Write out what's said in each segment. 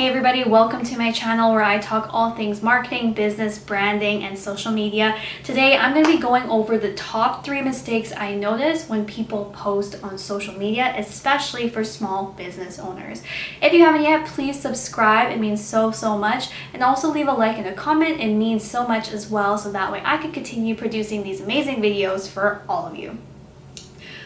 Hey everybody, welcome to my channel where I talk all things marketing, business, branding, and social media. Today I'm going to be going over the top 3 mistakes I notice when people post on social media, especially for small business owners. If you haven't yet, please subscribe. It means so much. And also leave a like and a comment. It means so much as well, so that way I can continue producing these amazing videos for all of you.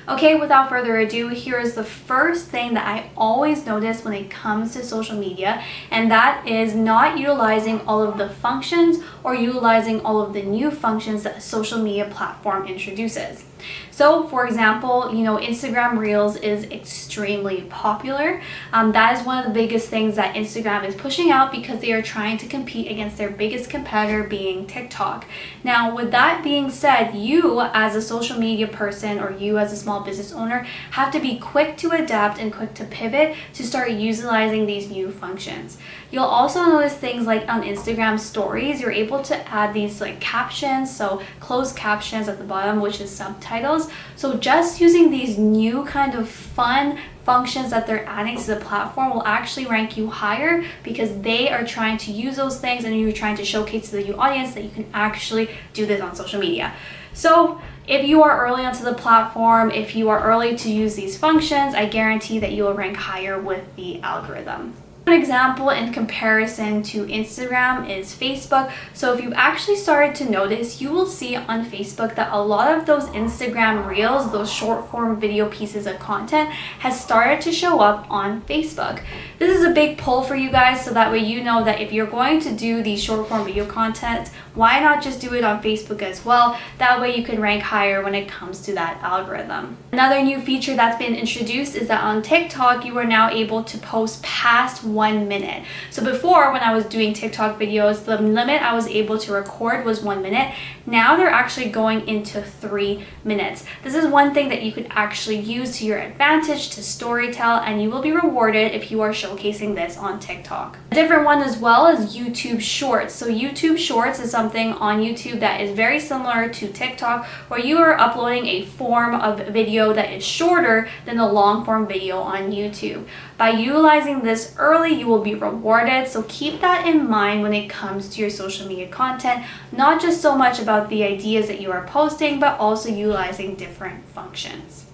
Okay, without further ado, here is the first thing that I always notice when it comes to social media, and that is not utilizing all of the functions or utilizing all of the new functions that a social media platform introduces. So for example, Instagram Reels is extremely popular. That is one of the biggest things that Instagram is pushing out because they are trying to compete against their biggest competitor being TikTok. Now, with that being said, you as a social media person or you as a small business owner have to be quick to adapt and quick to pivot to start utilizing these new functions. You'll also notice things like on Instagram stories, you're able to add these like captions, so closed captions at the bottom, which is subtitles. So just using these new kind of fun functions that they're adding to the platform will actually rank you higher because they are trying to use those things and you're trying to showcase to the new audience that you can actually do this on social media. So if you are early onto the platform, if you are early to use these functions, I guarantee that you will rank higher with the algorithm. An example in comparison to Instagram is Facebook. So if you've actually started to notice, you will see on Facebook that a lot of those Instagram Reels, those short form video pieces of content, has started to show up on Facebook. This is a big pull for you guys, so that way you know that if you're going to do these short form video content, why not just do it on Facebook as well? That way you can rank higher when it comes to that algorithm. Another new feature that's been introduced is that on TikTok, you are now able to post past 1 minute. So before, when I was doing TikTok videos, the limit I was able to record was 1 minute. Now they're actually going into 3 minutes. This is one thing that you could actually use to your advantage to storytell, and you will be rewarded if you are showcasing this on TikTok. A different one as well is YouTube Shorts. So YouTube Shorts is something on YouTube that is very similar to TikTok, where you are uploading a form of video that is shorter than the long form video on YouTube. By utilizing this early, you will be rewarded. So keep that in mind when it comes to your social media content, not just so much about the ideas that you are posting, but also utilizing different functions.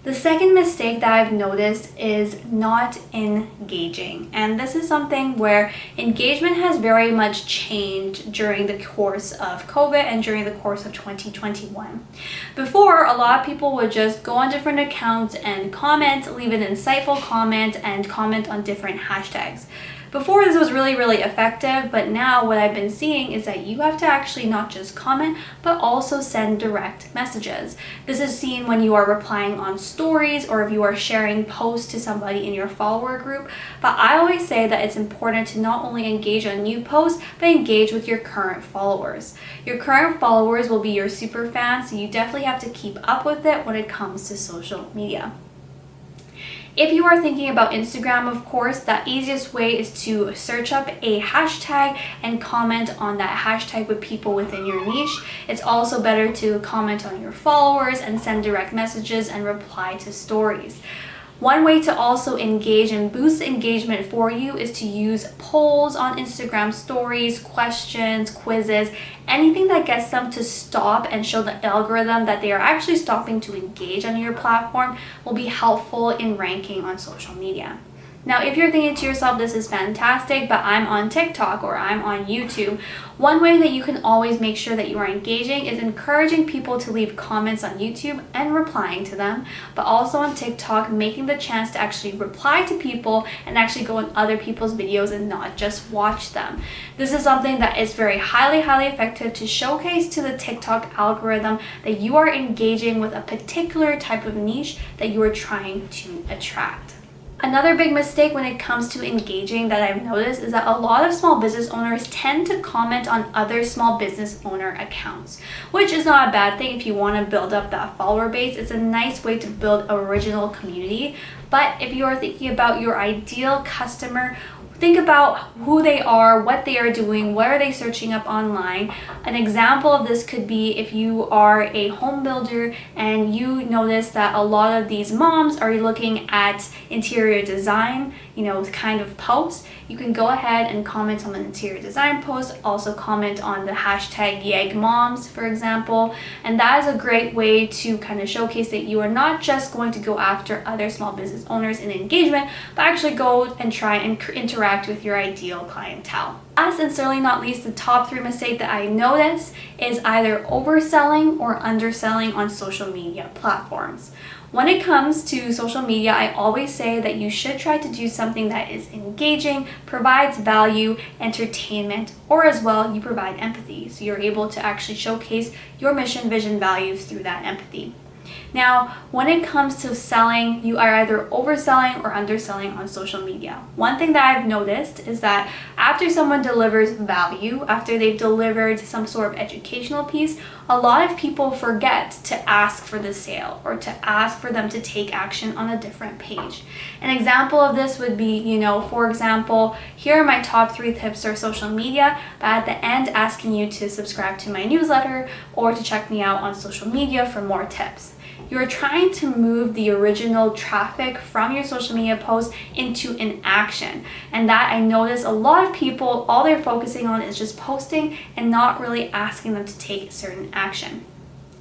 The second mistake that I've noticed is not engaging. And this is something where engagement has very much changed during the course of COVID and during the course of 2021. Before, a lot of people would just go on different accounts and comment, leave an insightful comment, and comment on different hashtags. Before, this was really effective, but now what I've been seeing is that you have to actually not just comment, but also send direct messages. This is seen when you are replying on stories or if you are sharing posts to somebody in your follower group. But I always say that it's important to not only engage on new posts, but engage with your current followers. Your current followers will be your super fans, so you definitely have to keep up with it when it comes to social media. If you are thinking about Instagram, of course, the easiest way is to search up a hashtag and comment on that hashtag with people within your niche. It's also better to comment on your followers and send direct messages and reply to stories. One way to also engage and boost engagement for you is to use polls on Instagram stories, questions, quizzes, anything that gets them to stop and show the algorithm that they are actually stopping to engage on your platform will be helpful in ranking on social media. Now, if you're thinking to yourself, this is fantastic, but I'm on TikTok or I'm on YouTube, one way that you can always make sure that you are engaging is encouraging people to leave comments on YouTube and replying to them, but also on TikTok, making the chance to actually reply to people and actually go in other people's videos and not just watch them. This is something that is very highly effective to showcase to the TikTok algorithm that you are engaging with a particular type of niche that you are trying to attract. Another big mistake when it comes to engaging that I've noticed is that a lot of small business owners tend to comment on other small business owner accounts, which is not a bad thing if you want to build up that follower base. It's a nice way to build original community. But if you are thinking about your ideal customer, think about who they are, what they are doing, what are they searching up online. An example of this could be if you are a home builder and you notice that a lot of these moms are looking at interior design, kind of posts. You can go ahead and comment on the interior design post, also comment on the hashtag YegMoms, for example, and that is a great way to kind of showcase that you are not just going to go after other small business owners in engagement, but actually go and try and interact with your ideal clientele. Last and certainly not least, the top 3 mistake that I noticed is either overselling or underselling on social media platforms. When it comes to social media, I always say that you should try to do something that is engaging, provides value, entertainment, or as well, you provide empathy. So you're able to actually showcase your mission, vision, values through that empathy. Now, when it comes to selling, you are either overselling or underselling on social media. One thing that I've noticed is that after someone delivers value, after they've delivered some sort of educational piece, a lot of people forget to ask for the sale or to ask for them to take action on a different page. An example of this would be, for example, here are my top 3 tips for social media, but at the end asking you to subscribe to my newsletter or to check me out on social media for more tips. You're trying to move the original traffic from your social media post into an action. And that I notice a lot of people, all they're focusing on is just posting and not really asking them to take certain action.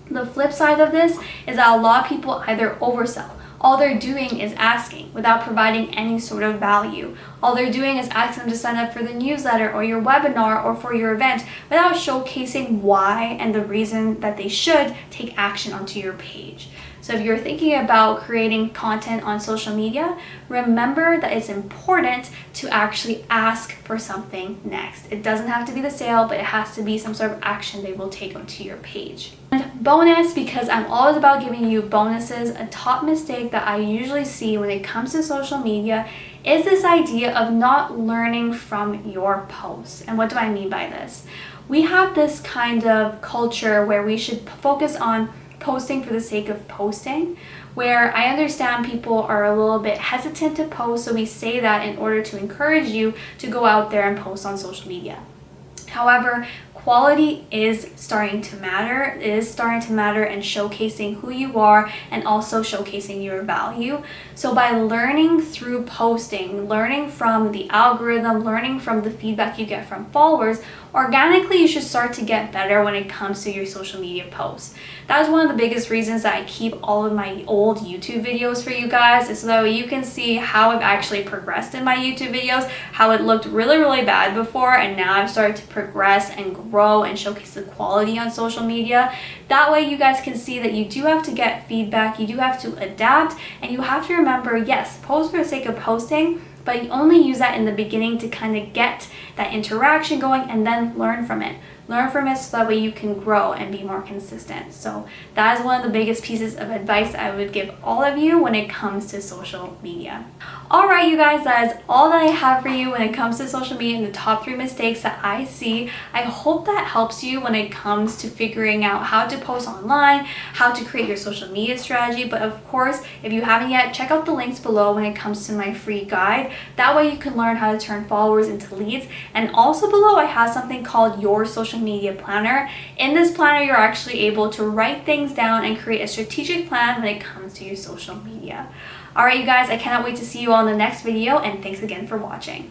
The flip side of this is that a lot of people either oversell. All they're doing is asking without providing any sort of value. All they're doing is asking them to sign up for the newsletter or your webinar or for your event without showcasing why and the reason that they should take action onto your page. So if you're thinking about creating content on social media, remember that it's important to actually ask for something next. It doesn't have to be the sale, but it has to be some sort of action they will take onto your page. And bonus, because I'm always about giving you bonuses, a top mistake that I usually see when it comes to social media is this idea of not learning from your posts. And what do I mean by this? We have this kind of culture where we should focus on posting for the sake of posting, where I understand people are a little bit hesitant to post, so we say that in order to encourage you to go out there and post on social media. However, quality is starting to matter. It is starting to matter and showcasing who you are and also showcasing your value. So by learning through posting, learning from the algorithm, learning from the feedback you get from followers, organically you should start to get better when it comes to your social media posts. That is one of the biggest reasons that I keep all of my old YouTube videos for you guys, is so that you can see how I've actually progressed in my YouTube videos, how it looked really bad before, and now I've started to progress and grow and showcase the quality on social media. That way you guys can see that you do have to get feedback, you do have to adapt, and you have to remember, yes, post for the sake of posting, but you only use that in the beginning to kind of get that interaction going and then learn from it. Learn from it so that way you can grow and be more consistent. So that is one of the biggest pieces of advice I would give all of you when it comes to social media. Alright you guys, that is all that I have for you when it comes to social media and the top 3 mistakes that I see. I hope that helps you when it comes to figuring out how to post online, how to create your social media strategy. But of course, if you haven't yet, check out the links below when it comes to my free guide. That way you can learn how to turn followers into leads. And also below I have something called your social media planner. In this planner, you're actually able to write things down and create a strategic plan when it comes to your social media. Alright you guys, I cannot wait to see you all in the next video, and thanks again for watching.